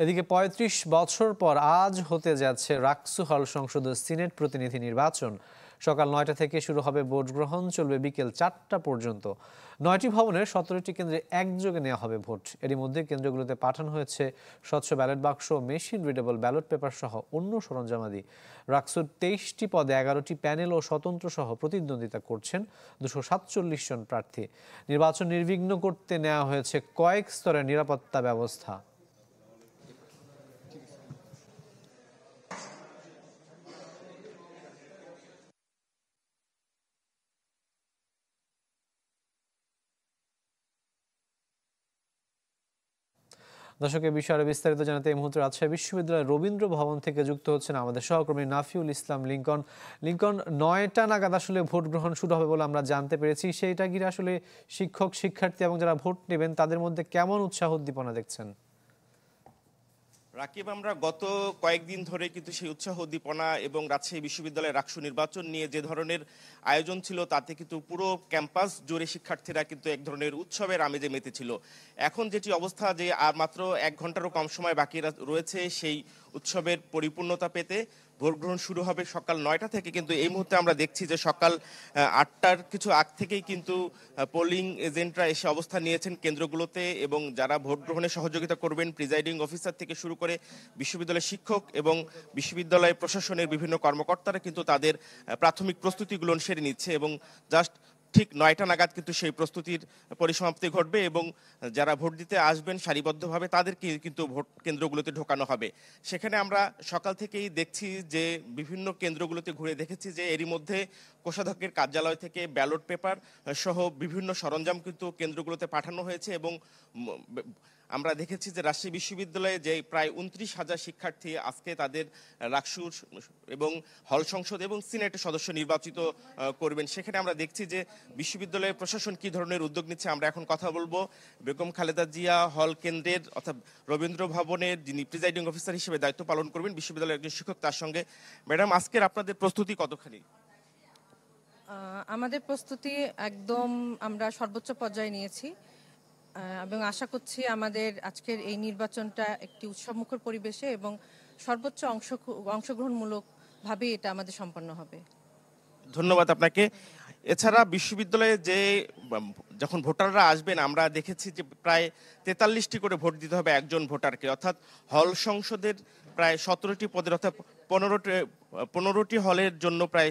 এদিকে ৩৫ বছর পর আজ হতে যাচ্ছে রাকসু হল সংসদ সিনেট প্রতিনিধি নির্বাচন। সকাল ৯টা থেকে শুরু হবে ভোট গ্রহণ, চলবে বিকেল ৪টা পর্যন্ত। ৯টি ভবনের ১৭টি কেন্দ্রে একযোগে নেওয়া হবে ভোট। এরই মধ্যে কেন্দ্রগুলোতে পাঠানো হয়েছে স্বচ্ছ ব্যালট বাক্স, মেশিন রিডেবল ব্যালট পেপার সহ অন্য সরঞ্জামাদি। রাকসুর ২৩টি পদে ১১টি প্যানেল ও স্বতন্ত্র সহ প্রতিদ্বন্দ্বিতা করছেন ২৪৭ জন প্রার্থী। নির্বাচন নির্বিঘ্ন করতে নেওয়া হয়েছে কয়েক স্তরের নিরাপত্তা ব্যবস্থা। দর্শকের বিষয়ে আরো বিস্তারিত জানাতে এই মুহূর্তে রাজশাহী বিশ্ববিদ্যালয়ের রবীন্দ্র ভবন থেকে যুক্ত হচ্ছেন আমাদের সহকর্মী নাফিউল ইসলাম লিঙ্কন। লিঙ্কন, ৯টা নাগাদ আসলে ভোট গ্রহণ শুরু হবে বলে আমরা জানতে পেরেছি। সেইটা ঘিরে আসলে শিক্ষক, শিক্ষার্থী এবং যারা ভোট নেবেন তাদের মধ্যে কেমন উৎসাহ উদ্দীপনা দেখছেন? রাকিব, আমরা গত কয়েকদিন ধরে কিন্তু সেই উৎসাহ উদ্দীপনা এবং রাজশাহী বিশ্ববিদ্যালয়ের রাকসু নির্বাচন নিয়ে যে ধরনের আয়োজন ছিল তাতে কিন্তু পুরো ক্যাম্পাস জুড়ে শিক্ষার্থীরা কিন্তু এক ধরনের উৎসবের আমেজে মেতেছিল। এখন যেটি অবস্থা যে আর মাত্র ১ ঘন্টারও কম সময় বাকি রয়েছে সেই উৎসবের পরিপূর্ণতা পেতে ভোট গ্রহণ শুরু হবে সকাল ৯টা থেকে। কিন্তু এই মুহূর্তে আমরা দেখছি যে সকাল ৮টার কিছু আগ থেকেই কিন্তু পোলিং এজেন্টরা এসে অবস্থান নিয়েছেন কেন্দ্রগুলোতে, এবং যারা ভোট গ্রহণে সহযোগিতা করবেন প্রিজাইডিং অফিসার থেকে শুরু করে বিশ্ববিদ্যালয়ের শিক্ষক এবং বিশ্ববিদ্যালয় প্রশাসনের বিভিন্ন কর্মকর্তারা কিন্তু তাদের প্রাথমিক প্রস্তুতিগুলো সেরে নিচ্ছে, এবং জাস্ট ঠিক ৯টা নাগাদ কিন্তু সেই প্রস্তুতির পরিসমাপ্তি ঘটবে এবং যারা ভোট দিতে আসবেন সারিবদ্ধভাবে তাদেরকে কিন্তু ভোট কেন্দ্রগুলোতে ঢোকানো হবে। সেখানে আমরা সকাল থেকেই দেখছি যে বিভিন্ন কেন্দ্রগুলোতে ঘুরে দেখেছি যে এরই মধ্যে কোষাধ্যক্ষের কার্যালয় থেকে ব্যালট পেপার সহ বিভিন্ন সরঞ্জাম কিন্তু কেন্দ্রগুলোতে পাঠানো হয়েছে, এবং আমরা দেখেছি যে রাজশাহী বিশ্ববিদ্যালয়ে যে প্রায় ২৯,০০০ শিক্ষার্থী আজকে তাদের রাকসুর এবং হল সংসদ এবং সিনেটের সদস্য নির্বাচিত করবেন। সেখানে আমরা দেখছি যে বিশ্ববিদ্যালয়ের প্রশাসন কি ধরনের উদ্যোগ নিচ্ছে। আমরা এখন কথা বলবো বেগম খালেদা জিয়া হল কেন্দ্রের অর্থাৎ রবীন্দ্র ভবনের যিনি প্রিজাইডিং অফিসার হিসেবে দায়িত্ব পালন করবেন বিশ্ববিদ্যালয়ের একজন শিক্ষক, তার সঙ্গে। ম্যাডাম, আজকের আপনাদের প্রস্তুতি কতখানি? আমাদের প্রস্তুতি একদম আমরা সর্বোচ্চ পর্যায়ে নিয়েছি এবং আশা করছি আমাদের আজকের এই নির্বাচনটা একটি উৎসবমুখর পরিবেশে এবং সর্বোচ্চ অংশগ্রহণমূলকভাবে এটা আমাদের সম্পন্ন হবে। ধন্যবাদ আপনাকে। এছাড়া বিশ্ববিদ্যালয়ে যে যখন ভোটাররা আসবেন আমরা দেখেছি যে প্রায় ৪৩টি করে ভোট দিতে হবে একজন ভোটারকে, অর্থাৎ হল সংসদের প্রায় ১৭টি পদের অর্থাৎ ১৫টি হলের জন্য প্রায়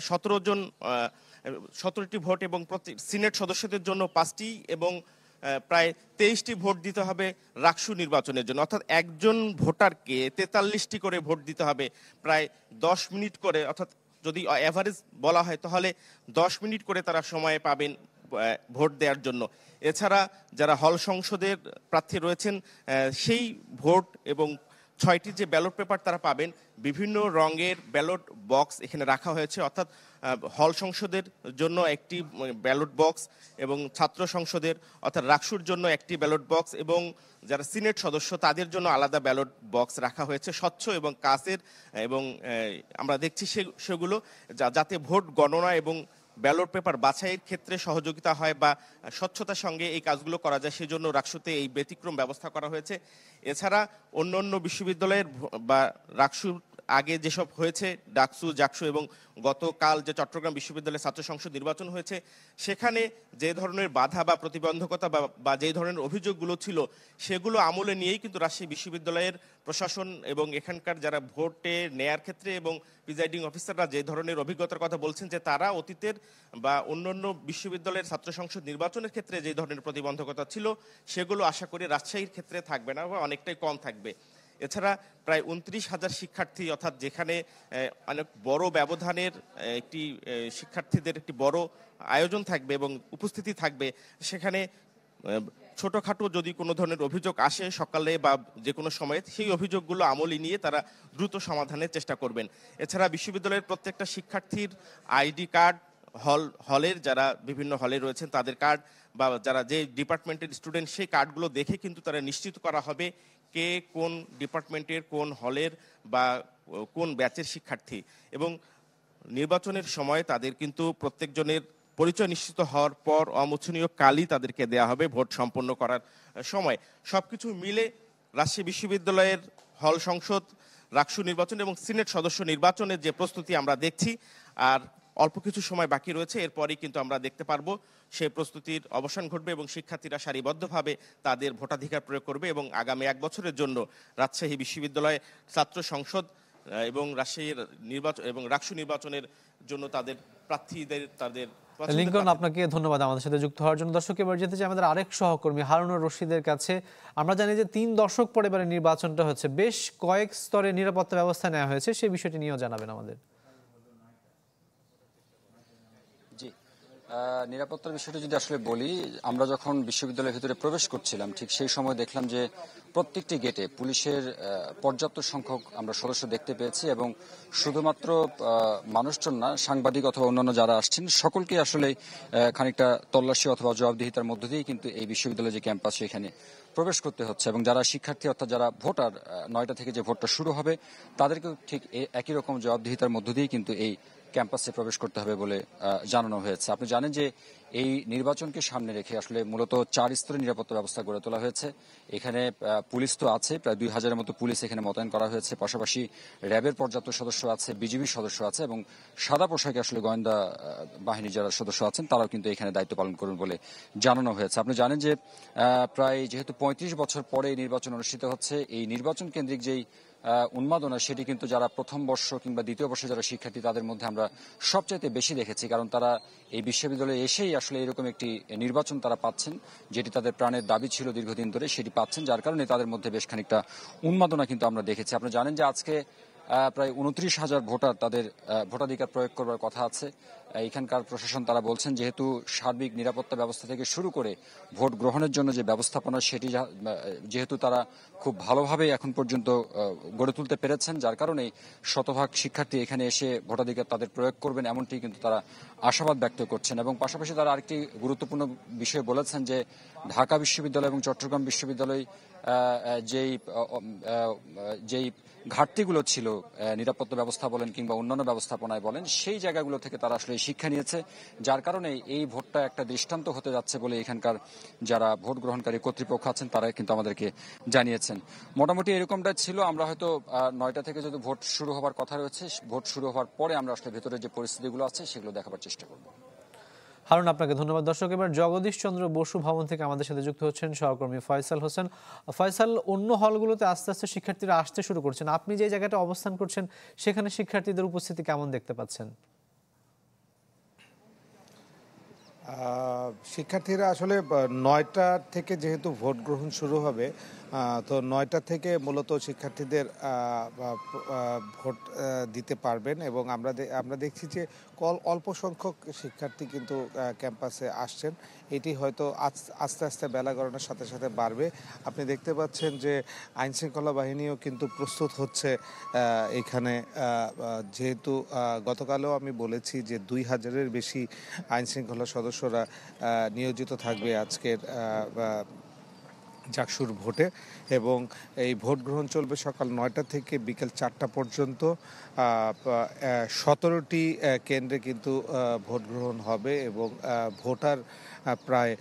১৭টি ভোট, এবং প্রতি সিনেট সদস্যদের জন্য ৫টি, এবং প্রায় ২৩টি ভোট দিতে হবে রাকসু নির্বাচনের জন্য, অর্থাৎ একজন ভোটারকে ৪৩টি করে ভোট দিতে হবে প্রায় ১০ মিনিট করে, অর্থাৎ যদি অ্যাভারেজ বলা হয় তাহলে ১০ মিনিট করে তারা সময় পাবেন ভোট দেওয়ার জন্য। এছাড়া যারা হল সংসদের প্রার্থী রয়েছেন সেই ভোট এবং ৬টি যে ব্যালট পেপার তারা পাবেন, বিভিন্ন রঙের ব্যালট বক্স এখানে রাখা হয়েছে, অর্থাৎ হল সংসদের জন্য একটি ব্যালট বক্স এবং ছাত্র সংসদের অর্থাৎ রাকসুর জন্য একটি ব্যালট বক্স, এবং যারা সিনেট সদস্য তাদের জন্য আলাদা ব্যালট বক্স রাখা হয়েছে স্বচ্ছ এবং কাচের, এবং আমরা দেখছি সেগুলো যাতে ভোট গণনা এবং ব্যালট পেপার বাছাইয়ের ক্ষেত্রে সহযোগিতা হয় বা স্বচ্ছতার সঙ্গে এই কাজগুলো করা যায়, সেজন্য রাকসুতে এই ব্যতিক্রম ব্যবস্থা করা হয়েছে। এছাড়া অন্য অন্য বিশ্ববিদ্যালয়ের বা রাকসুর আগে যেসব হয়েছে ডাকসু, জাকসু এবং গতকাল যে চট্টগ্রাম বিশ্ববিদ্যালয়ের ছাত্র সংসদ নির্বাচন হয়েছে সেখানে যে ধরনের বাধা বা প্রতিবন্ধকতা বা যে ধরনের অভিযোগগুলো ছিল সেগুলো আমলে নিয়েই কিন্তু রাজশাহী বিশ্ববিদ্যালয়ের প্রশাসন এবং এখানকার যারা ভোটে নেয়ার ক্ষেত্রে এবং প্রিজাইডিং অফিসাররা যে ধরনের অভিজ্ঞতার কথা বলছেন যে তারা অতীতের বা অন্যান্য বিশ্ববিদ্যালয়ের ছাত্র সংসদ নির্বাচনের ক্ষেত্রে যে ধরনের প্রতিবন্ধকতা ছিল সেগুলো আশা করি রাজশাহীর ক্ষেত্রে থাকবে না বা অনেকটাই কম থাকবে। এছাড়া প্রায় ২৯,০০০ শিক্ষার্থী, অর্থাৎ যেখানে অনেক বড় ব্যবধানের একটি শিক্ষার্থীদের একটি বড় আয়োজন থাকবে এবং উপস্থিতি থাকবে, সেখানে ছোটোখাটো যদি কোনো ধরনের অভিযোগ আসে সকালে বা যে কোনো সময়ে সেই অভিযোগগুলো আমলে নিয়ে তারা দ্রুত সমাধানের চেষ্টা করবেন। এছাড়া বিশ্ববিদ্যালয়ের প্রত্যেকটা শিক্ষার্থীর আইডি কার্ড, হলের যারা বিভিন্ন হলে রয়েছেন তাদের কার্ড বা যারা যে ডিপার্টমেন্টের স্টুডেন্ট সেই কার্ডগুলো দেখে কিন্তু তারা নিশ্চিত করা হবে কে কোন ডিপার্টমেন্টের কোন হলের বা কোন ব্যাচের শিক্ষার্থী, এবং নির্বাচনের সময় তাদের কিন্তু প্রত্যেকজনের পরিচয় নিশ্চিত হওয়ার পর অমোচনীয় কালই তাদেরকে দেয়া হবে ভোট সম্পন্ন করার সময়। সবকিছু মিলে রাজশাহী বিশ্ববিদ্যালয়ের হল সংসদ, রাকসু নির্বাচন এবং সিনেট সদস্য নির্বাচনের যে প্রস্তুতি আমরা দেখছি, আর অল্প কিছু সময় বাকি রয়েছে, এরপরই কিন্তু আমরা দেখতে পারবো সেই প্রস্তুতির অবসান ঘটবে এবং শিক্ষার্থীরা সারিবদ্ধভাবে তাদের ভোটাধিকার প্রয়োগ করবে এবং আগামী 1 বছরের জন্য রাজশাহী বিশ্ববিদ্যালয় ছাত্র সংসদ এবং রাজশাহীর নির্বাচন এবং রাকসু নির্বাচনের জন্য তাদের প্রার্থীদের তাদের লিঙ্কন, আপনাকে ধন্যবাদ আমাদের সাথে যুক্ত হওয়ার জন্য। দর্শক, এবার যেতে চাই আমাদের আরেক সহকর্মী হারুনুর রশিদের কাছে। আমরা জানি যে 3 দশক পরে এবারে নির্বাচনটা হচ্ছে, বেশ কয়েক স্তরে নিরাপত্তা ব্যবস্থা নেওয়া হয়েছে, সেই বিষয়টি নিয়েও জানাবেন আমাদের। জি, নিরাপত্তার বিষয়টি যদি আসলে বলি, আমরা যখন বিশ্ববিদ্যালয়ের ভিতরে প্রবেশ করছিলাম ঠিক সেই সময় দেখলাম যে প্রত্যেকটি গেটে পুলিশের পর্যাপ্ত সংখ্যক আমরা সদস্য দেখতে পেয়েছি এবং শুধুমাত্র মানুষজন না, সাংবাদিক অথবা অন্যান্য যারা আসছেন সকলকে আসলে খানিকটা তল্লাশি অথবা জবাবদিহিতার মধ্য দিয়েই কিন্তু এই বিশ্ববিদ্যালয়ের যে ক্যাম্পাস সেখানে প্রবেশ করতে হচ্ছে এবং যারা শিক্ষার্থী অর্থাৎ যারা ভোটার 9টা থেকে যে ভোটটা শুরু হবে তাদেরকেও ঠিক একই রকম জবাবদিহিতার মধ্য দিয়েই কিন্তু এই ক্যাম্পাসে প্রবেশ করতে হবে বলে জানানো হয়েছে। আপনি জানেন যে এই নির্বাচনকে সামনে রেখে আসলে মূলত 4 স্তরের নিরাপত্তা ব্যবস্থা গড়ে তোলা হয়েছে। এখানে পুলিশ তো আছে, প্রায় 2000-এর মতো পুলিশ এখানে মোতায়েন করা হয়েছে, পাশাপাশি র্যাবের পর্যাপ্ত সদস্য আছে, বিজিবির সদস্য আছে এবং সাদা পোশাকে আসলে গোয়েন্দা বাহিনীর যারা সদস্য আছেন তারাও কিন্তু এখানে দায়িত্ব পালন করবেন বলে জানানো হয়েছে। আপনি জানেন যে প্রায় যেহেতু 35 বছর পরে এই নির্বাচন অনুষ্ঠিত হচ্ছে, এই নির্বাচন কেন্দ্রিক যেই উন্মাদনা সেটি কিন্তু যারা প্রথম বর্ষ কিংবা দ্বিতীয় বর্ষে যারা শিক্ষার্থী তাদের মধ্যে আমরা সবচাইতে বেশি দেখেছি, কারণ তারা এই বিশ্ববিদ্যালয়ে এসেই আসলে এরকম একটি নির্বাচন তারা পাচ্ছেন যেটি তাদের প্রাণের দাবি ছিল দীর্ঘদিন ধরে, সেটি পাচ্ছেন, যার কারণে তাদের মধ্যে বেশ খানিকটা উন্মাদনা কিন্তু আমরা দেখেছি। আপনারা জানেন যে আজকে প্রায় 29,000 ভোটার তাদের ভোটাধিকার প্রয়োগ করবার কথা আছে। এখানকার প্রশাসন তারা বলছেন যেহেতু সার্বিক নিরাপত্তা ব্যবস্থা থেকে শুরু করে ভোট গ্রহণের জন্য যে ব্যবস্থাপনা সেটি যেহেতু তারা খুব ভালোভাবে এখন পর্যন্ত গড়ে তুলতে পেরেছেন, যার কারণে শতভাগ শিক্ষার্থী এখানে এসে ভোটাধিকার তাদের প্রয়োগ করবেন এমনটি কিন্তু তারা আশাবাদ ব্যক্ত করছেন। এবং পাশাপাশি তারা আরেকটি গুরুত্বপূর্ণ বিষয় বলেছেন যে ঢাকা বিশ্ববিদ্যালয় এবং চট্টগ্রাম বিশ্ববিদ্যালয় যেই ঘাটতিগুলো ছিল নিরাপত্তা ব্যবস্থা বলেন কিংবা অন্যান্য ব্যবস্থাপনায় বলেন, সেই জায়গাগুলো থেকে তারা আসলে শিক্ষা নিয়েছে, যার কারণে এই ভোটটা একটা দৃষ্টান্ত হতে যাচ্ছে বলে এখানকার যারা ভোট গ্রহণকারী কর্তৃপক্ষ আছেন তারা কিন্তু আমাদেরকে জানিয়েছেন। মোটামুটি এরকমটা ছিল। আমরা হয়তো 9টা থেকে যদি ভোট শুরু হবার কথা রয়েছে, ভোট শুরু হওয়ার পরে আমরা আসলে ভেতরে যে পরিস্থিতিগুলো আছে সেগুলো দেখাবার চেষ্টা করব। হারুন, আপনাকে ধন্যবাদ। দর্শক, এবার জগদীশ চন্দ্র বসু ভবন থেকে আমাদের সাথে যুক্ত হচ্ছেন সহকর্মী ফয়সাল হোসেন। ফয়সাল, অন্য হলগুলোতে আস্তে আস্তে শিক্ষার্থীরা আসতে শুরু করছেন, আপনি যে জায়গাটা অবস্থান করছেন সেখানে শিক্ষার্থীদের উপস্থিতি কেমন দেখতে পাচ্ছেন? শিক্ষার্থীরা আসলে 9টা থেকে যেহেতু ভোট গ্রহণ শুরু হবে, তো 9টা থেকে মূলত শিক্ষার্থীদের ভোট দিতে পারবেন এবং আমরা দেখছি যে অল্প সংখ্যক শিক্ষার্থী কিন্তু ক্যাম্পাসে আসছেন। এটি হয়তো আস্তে আস্তে বেলা গড়ানোর সাথে সাথে বাড়বে। আপনি দেখতে পাচ্ছেন যে আইনশৃঙ্খলা বাহিনীও কিন্তু প্রস্তুত হচ্ছে এখানে, যেহেতু গতকালও আমি বলেছি যে 2000-এর বেশি আইনশৃঙ্খলা সদস্যরা নিয়োজিত থাকবে আজকের জাকসুর ভোটে এবং এই ভোট গ্রহণ চলবে সকাল 9টা থেকে বিকেল 4টা পর্যন্ত। 17টি কেন্দ্রে কিন্তু ভোট গ্রহণ হবে এবং ভোটার প্রায়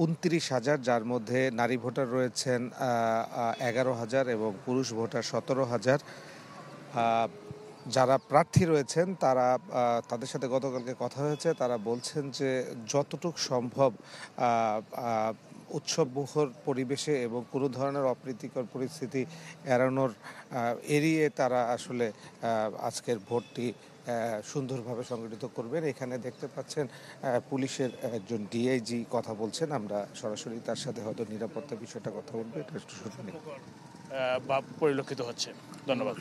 29,000, যার মধ্যে নারী ভোটার রয়েছেন 11,000 এবং পুরুষ ভোটার 17,000। যারা প্রার্থী রয়েছেন তাদের সাথে গতকালকে কথা হয়েছে, তারা বলছেন যে যতটুকু সম্ভব উৎসবমুখর পরিবেশে এবং কোনো ধরনের অপ্রীতিকর পরিস্থিতি এড়িয়ে তারা আসলে আজকের ভোটটি সুন্দরভাবে সংগঠিত করবেন। এখানে দেখতে পাচ্ছেন পুলিশের একজন ডিআইজি কথা বলছেন, আমরা সরাসরি তার সাথে হয়তো নিরাপত্তা বিষয়টা কথা বলবো, এটা একটু শুনে পরিলক্ষিত হচ্ছে। ধন্যবাদ।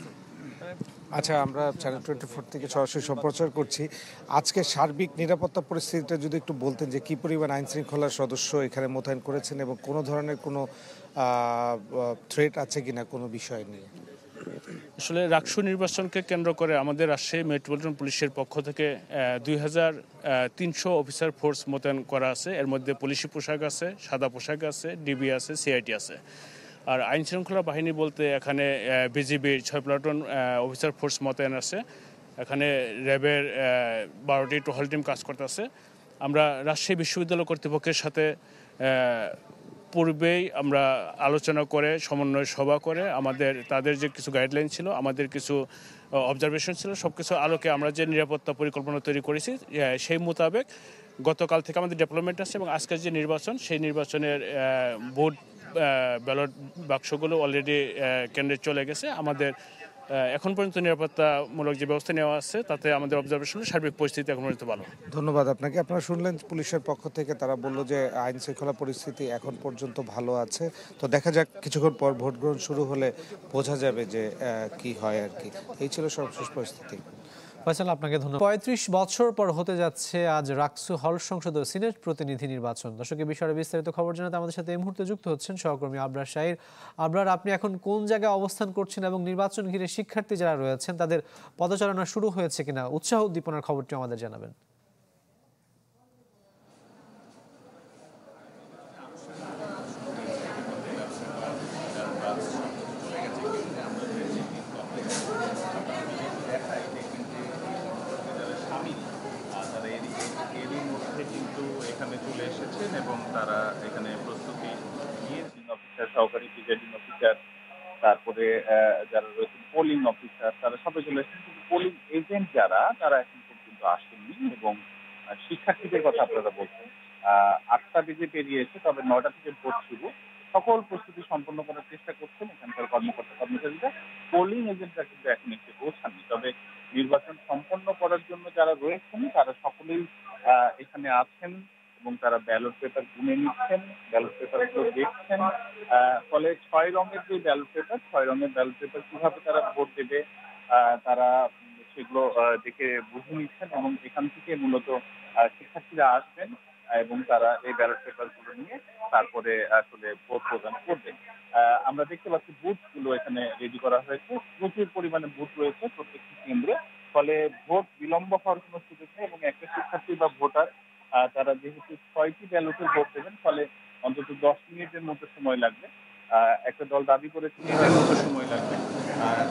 আচ্ছা, আমরা চ্যানেল 24 থেকে সরাসরি সম্প্রচার করছি। আজকে সার্বিক নিরাপত্তা পরিস্থিতিটা যদি একটু বলতেন যে কি পরিমাণ আইন শৃঙ্খলার সদস্য এখানে মোতায়েন করেছেন এবং কোনো ধরনের কোনো থ্রেট আছে কিনা কোনো বিষয় নিয়ে। আসলে রাকসু নির্বাচনকে কেন্দ্র করে আমাদের রাজশাহী মেট্রোপলিটন পুলিশের পক্ষ থেকে 2300 অফিসার ফোর্স মোতায়েন করা আছে। এর মধ্যে পুলিশি পোশাক আছে, সাদা পোশাক আছে, ডিবি আছে, সিআইটি আছে। আর আইন শৃঙ্খলা বাহিনী বলতে এখানে বিজিবির 6 প্লাটুন অফিসার ফোর্স মোতায়েন আছে। এখানে র্যাবের 12টি টহল টিম কাজ করতেছে। আমরা রাজশাহী বিশ্ববিদ্যালয় কর্তৃপক্ষের সাথে পূর্বেই আমরা আলোচনা করে সমন্বয় সভা করে তাদের যে কিছু গাইডলাইন ছিল, আমাদের কিছু অবজারভেশন ছিল, সব কিছু আলোকে আমরা যে নিরাপত্তা পরিকল্পনা তৈরি করেছি সেই মোতাবেক গতকাল থেকে আমাদের ডেভেলপমেন্ট আছে এবং আজকের যে নির্বাচন সেই নির্বাচনের ভোট ব্যালট বাক্সগুলো অলরেডি কেন্দ্রে চলে গেছে। আমাদের এখন পর্যন্ত নিরাপত্তামূলক যে ব্যবস্থা নেওয়া আছে তাতে আমাদের অবজারভেশন সার্বিক পরিস্থিতি এখন পর্যন্ত ভালো। ধন্যবাদ আপনাকে। আপনারা শুনলেন পুলিশের পক্ষ থেকে তারা বললো যে আইন শৃঙ্খলা পরিস্থিতি এখন পর্যন্ত ভালো আছে। তো দেখা যাক কিছুক্ষণ পর ভোট গ্রহণ শুরু হলে বোঝা যাবে যে কি হয় আর কি। এই ছিল সর্বশেষ পরিস্থিতি। ফয়সাল, আপনাকে ধন্যবাদ। ৩৫ বছর পর হতে যাচ্ছে আজ রাকসু হল সংসদ ও সিনেট প্রতিনিধি নির্বাচন। দর্শকের বিষয়ে বিস্তারিত খবর জানাতে আমাদের সাথে এই মুহূর্তে যুক্ত হচ্ছেন সহকর্মী আবরার শাহির। আবরার, আপনি এখন কোন জায়গায় অবস্থান করছেন এবং নির্বাচন ঘিরে শিক্ষার্থী যারা রয়েছেন তাদের পদচারণা শুরু হয়েছে কিনা, উৎসাহ উদ্দীপনার খবরটি আমাদের জানাবেন। এখানে চলে এসেছেন এবং তারা এখানে প্রস্তুতি নিয়ে অফিসার, সহকারী প্রিজাইডিং অফিসার, তারপরে যারা রয়েছেন পোলিং অফিসার, তারা সবাই চলে এসেছেন। কিন্তু পোলিং এজেন্ট যারা, তারা এখন পর্যন্ত আসেননি। এবং শিক্ষার্থীদের কথা আপনারা বলছেন, 8টা বেজে পেরিয়েছে, তবে 9টা থেকে ভোট শুরু। সকল প্রস্তুতি সম্পন্ন করার চেষ্টা করছেন এখানকার কর্মকর্তা কর্মচারীরা। পোলিং এজেন্টরা কিন্তু এখন এসে পৌঁছাননি। তবে নির্বাচন সম্পন্ন করার জন্য যারা রয়েছেন তারা সকলেই এখানে আছেন এবং তারা ব্যালট পেপার গুনে নিচ্ছেন, ব্যালট পেপারগুলো দেখছেন। ফলে 6 রঙের যে ব্যালট পেপার, 6 রঙের ব্যালট পেপার কিভাবে তারা ভোট দেবে তারা সেগুলো দেখে বুঝে নিচ্ছেন। এবং এখান থেকে মূলত শিক্ষার্থীরা আসবেন এবং তারা এই ব্যালট পেপারগুলো নিয়ে তারপরে আসলে ভোট প্রদান করবেন। আমরা দেখতে পাচ্ছি বুথগুলো এখানে রেডি করা হয়েছে, প্রচুর পরিমাণে বুথ রয়েছে প্রত্যেকটি কেন্দ্রে। ফলে ভোট বিলম্ব হওয়ার কোনো সুযোগ নেই। এবং একটা শিক্ষার্থী বা ভোটার তারা যেহেতু 6টি ব্যালটের ভোট দেবেন, ফলে অন্তত 10 মিনিটের মতো সময় লাগবে। একটা দল দাবি করেছিল সময় লাগবে।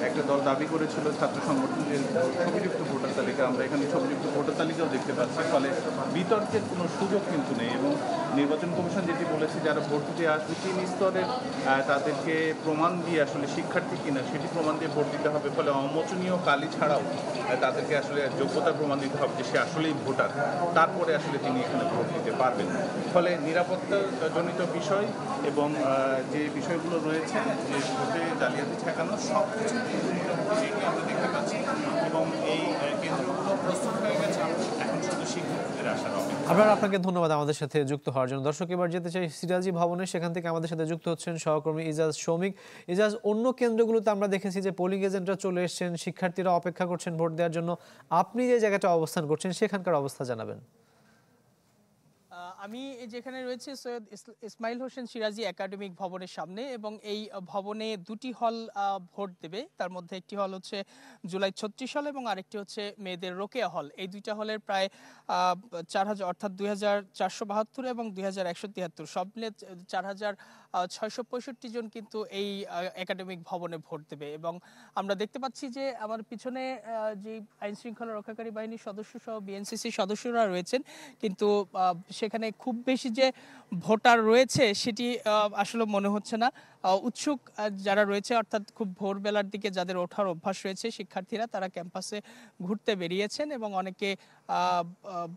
একটা দল দাবি করেছিল ছাত্র সংগঠনের ছবিযুক্ত ভোটার তালিকা, আমরা এখানে ছবিযুক্ত ভোটার তালিকাও দেখতে পাচ্ছি। ফলে বিতর্কের কোনো সুযোগ কিন্তু নেই। এবং নির্বাচন কমিশন যেটি বলেছে, যারা ভোট দিতে আসবে 3 স্তরের তাদেরকে প্রমাণ দিয়ে আসলে শিক্ষার্থী কিনা সেটি প্রমাণ দিয়ে ভোট দিতে হবে। ফলে অমোচনীয় কালি ছাড়াও তাদেরকে আসলে যোগ্যতা প্রমাণ দিতে হবে যে সে আসলেই ভোটার, তারপরে আসলে তিনি এখানে ভোট দিতে পারবেন। ফলে নিরাপত্তাজনিত বিষয় এবং যে বিষয়গুলো রয়েছে, যে ভোটে জালিয়াতি ঠেকানো, সব কিছু আমরা দেখতে পাচ্ছি। এবং এই কেন্দ্রগুলো প্রস্তুত হয়ে গেছে, এখন শুধু শিক্ষার্থীদের আসার অপেক্ষা। আপনারা, আপনাকে ধন্যবাদ আমাদের সাথে যুক্ত হওয়ার জন্য। দর্শক, এবার যেতে চাই সিরাজি ভবনে, সেখান থেকে আমাদের সাথে যুক্ত হচ্ছেন সহকর্মী ইজাজ শৌমিক। ইজাজ, অন্য কেন্দ্রগুলোতে আমরা দেখেছি যে পোলিং এজেন্টরা চলে এসেছেন, শিক্ষার্থীরা অপেক্ষা করছেন ভোট দেওয়ার জন্য। আপনি যে জায়গাটা অবস্থান করছেন সেখানকার অবস্থা জানাবেন। আমি যেখানে রয়েছে সৈয়দ ইসমাইল হোসেন সিরাজি একাডেমিক ভবনের সামনে, এবং এই ভবনে 2টি হল ভোট দেবে। তার মধ্যে একটি হল হচ্ছে জুলাই 36 হল এবং আরেকটি হচ্ছে মেয়েদের রোকেয়া হল। এই 2টা হলের প্রায় 4000, অর্থাৎ 2472 এবং 2173, সব মিলে 4665 জন কিন্তু এই একাডেমিক ভবনে ভোট দেবে। এবং আমরা দেখতে পাচ্ছি যে আমার পিছনে যে আইন শৃঙ্খলা রক্ষাকারী বাহিনীর সদস্য সহ বিএনসিসি সদস্যরা রয়েছেন, কিন্তু সেখানে খুব বেশি যে ভোটার রয়েছে সেটি আসলে মনে হচ্ছে না। উৎসুক যারা রয়েছে, অর্থাৎ খুব ভোরবেলার দিকে যাদের ওঠার অভ্যাস রয়েছে শিক্ষার্থীরা, তারা ক্যাম্পাসে ঘুরতে বেরিয়েছেন এবং অনেকে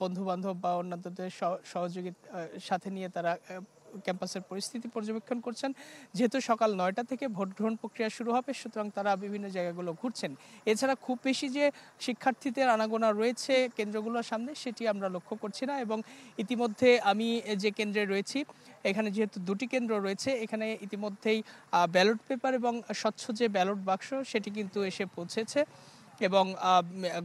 বন্ধু বান্ধব বা অন্যান্যদের সহযোগীর সাথে নিয়ে তারা ক্যাম্পাসের পরিস্থিতি পর্যবেক্ষণ করছেন। যেহেতু সকাল 9টা থেকে ভোট গ্রহণ প্রক্রিয়া শুরু হবে, সুতরাং তারা বিভিন্ন জায়গাগুলো ঘুরছেন। এছাড়া খুব বেশি যে শিক্ষার্থীদের আনাগোনা রয়েছে কেন্দ্রগুলোর সামনে সেটি আমরা লক্ষ্য করছি না। এবং ইতিমধ্যে আমি যে কেন্দ্রে রয়েছি, এখানে যেহেতু 2টি কেন্দ্র রয়েছে, এখানে ইতিমধ্যেই ব্যালট পেপার এবং স্বচ্ছ যে ব্যালট বাক্স সেটি কিন্তু এসে পৌঁছেছে। এবং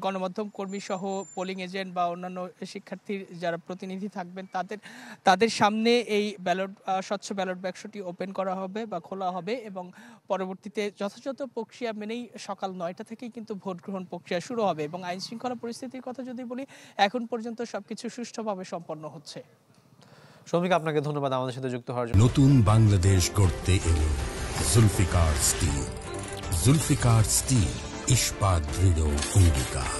গণমাধ্যম কর্মী সহ পোলিং এজেন্ট বা অন্যান্য শিক্ষার্থীর যারা প্রতিনিধি থাকবেন তাদের সামনে এই স্বচ্ছ ব্যালট বাক্সটি ওপেন করা হবে বা খোলা হবে। এবং পরবর্তীতে যথাযথ প্রক্রিয়া মেনেই সকাল 9টা থেকেই কিন্তু ভোট গ্রহণ প্রক্রিয়া শুরু হবে। এবং আইন শৃঙ্খলা পরিস্থিতির কথা যদি বলি, এখন পর্যন্ত সবকিছু সুষ্ঠুভাবে সম্পন্ন হচ্ছে। শৌমিক, আপনাকে ধন্যবাদ আমাদের সাথে যুক্ত হওয়ার জন্য। নতুন বাংলাদেশ গড়তে এলো জুলফিকার স্টিল। জুলফিকার স্টিল, ইস্পাত দৃঢ় অঙ্গীকার।